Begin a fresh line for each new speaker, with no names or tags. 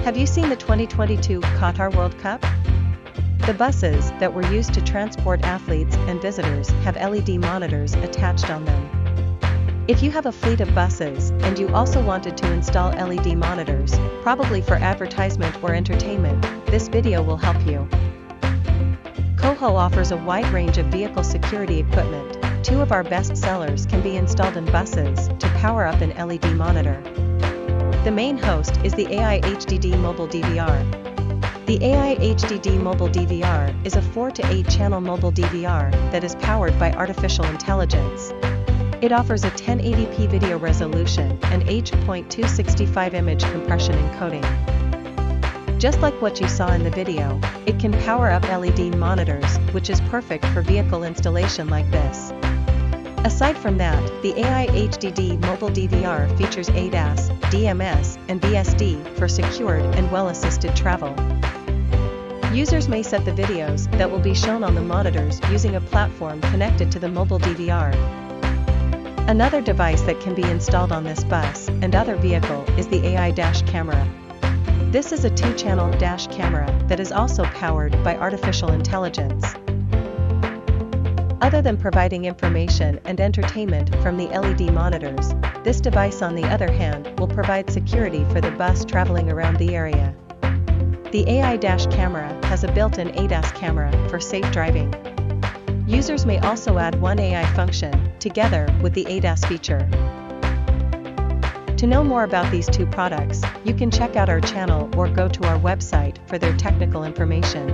Have you seen the 2022 Qatar World Cup? The buses that were used to transport athletes and visitors have LED monitors attached on them. If you have a fleet of buses and you also wanted to install LED monitors, probably for advertisement or entertainment, this video will help you. QOHO offers a wide range of vehicle security equipment. Two of our best sellers can be installed in buses to power up an LED monitor. The main host is the AI HDD Mobile DVR. The AI HDD Mobile DVR is a 4 to 8 channel mobile DVR that is powered by artificial intelligence. It offers a 1080p video resolution and H.265 image compression encoding. Just like what you saw in the video, it can power up LED monitors, which is perfect for vehicle installation like this. Aside from that, the AI HDD Mobile DVR features ADAS, DMS, and VSD for secured and well-assisted travel. Users may set the videos that will be shown on the monitors using a platform connected to the mobile DVR. Another device that can be installed on this bus and other vehicle is the AI dash camera. This is a 2-channel dash camera that is also powered by artificial intelligence. Other than providing information and entertainment from the LED monitors, this device on the other hand will provide security for the bus traveling around the area. The AI dash camera has a built-in ADAS camera for safe driving. Users may also add one AI function together with the ADAS feature. To know more about these two products, you can check out our channel or go to our website for their technical information.